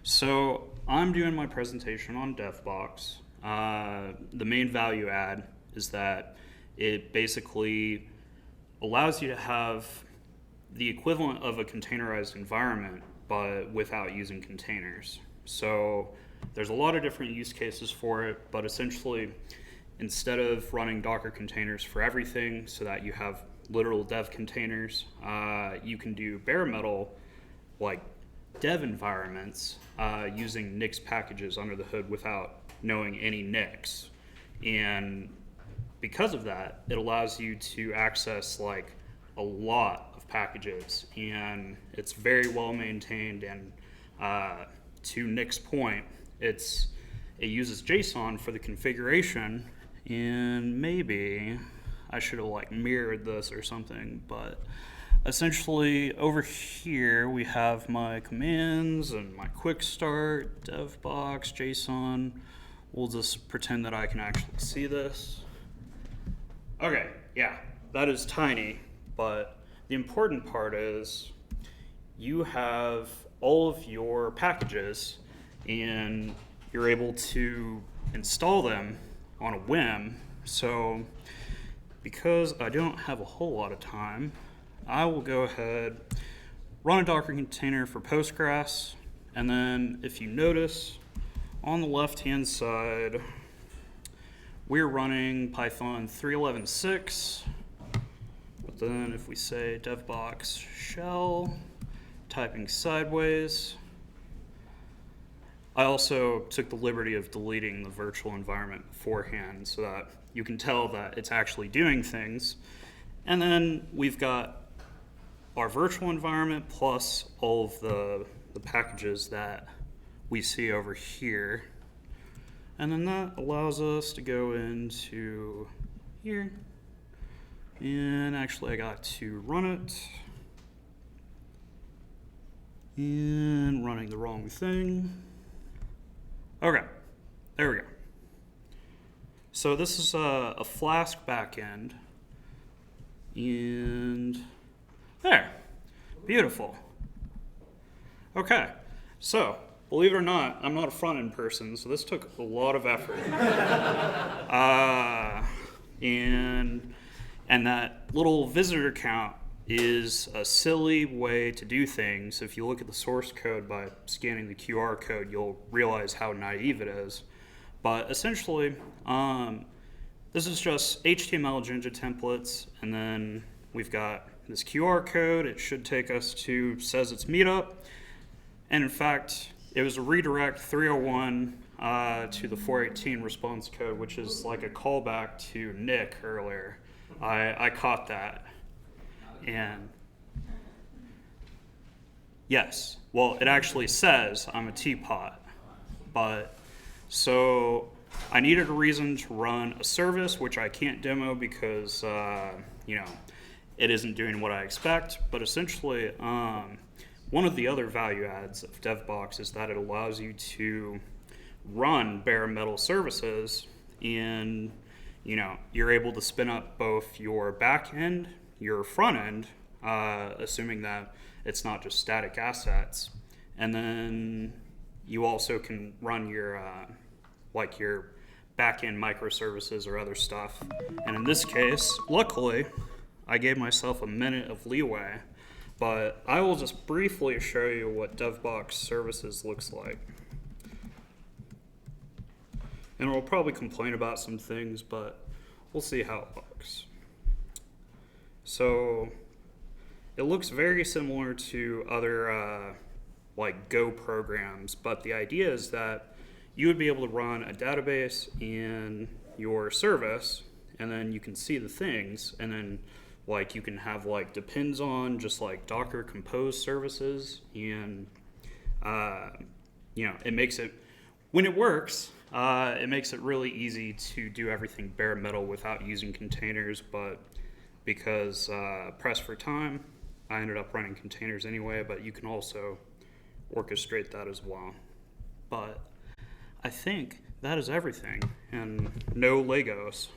So I'm doing my presentation on Devbox. The main value add is that it basically allows you to have the equivalent of a containerized environment, but without using containers. So there's a lot of different use cases for it, but essentially, instead of running Docker containers for everything so that you have literal dev containers, you can do bare metal like dev environments using Nix packages under the hood without knowing any Nix. And because of that, it allows you to access like a lot of packages, and it's very well maintained. And to Nick's point, it uses JSON for the configuration, and maybe I should have like mirrored this or something, but essentially over here we have my commands and my quick start, Devbox, JSON. We'll just pretend that I can actually see this. Okay, yeah, that is tiny, but the important part is you have all of your packages and you're able to install them on a whim. So because I don't have a whole lot of time, I will go ahead, run a Docker container for Postgres, and then if you notice on the left-hand side, we're running Python 3.11.6, but then if we say Devbox shell, typing sideways, I also took the liberty of deleting the virtual environment beforehand so that you can tell that it's actually doing things. And then we've got our virtual environment plus all of the packages that we see over here. And then that allows us to go into here. And actually I got to run it. And running the wrong thing. Okay, there we go. So this is a Flask backend. And there, beautiful. Okay, so believe it or not, I'm not a front-end person, so this took a lot of effort. And that little visitor count is a silly way to do things. If you look at the source code by scanning the QR code, you'll realize how naive it is. But essentially, this is just HTML Jinja templates, and then we've got this QR code. It should take us to says it's meetup. And in fact, it was a redirect 301 to the 418 response code, which is like a callback to Nick earlier. I caught that. And yes, well, it actually says I'm a teapot. But so I needed a reason to run a service, which I can't demo because, it isn't doing what I expect. But essentially, one of the other value adds of Devbox is that it allows you to run bare metal services, and you're able to spin up both your back end, your front end, assuming that it's not just static assets, and then you also can run your your back end microservices or other stuff. And in this case, luckily, I gave myself a minute of leeway. But I will just briefly show you what Devbox services looks like. And I'll probably complain about some things, but we'll see how it looks. So it looks very similar to other Go programs, but the idea is that you would be able to run a database in your service, and then you can see the things, and then you can have depends on just Docker Compose services, and it makes it, when it works, it makes it really easy to do everything bare metal without using containers. But because pressed for time, I ended up running containers anyway, but you can also orchestrate that as well. But I think that is everything, and no Legos.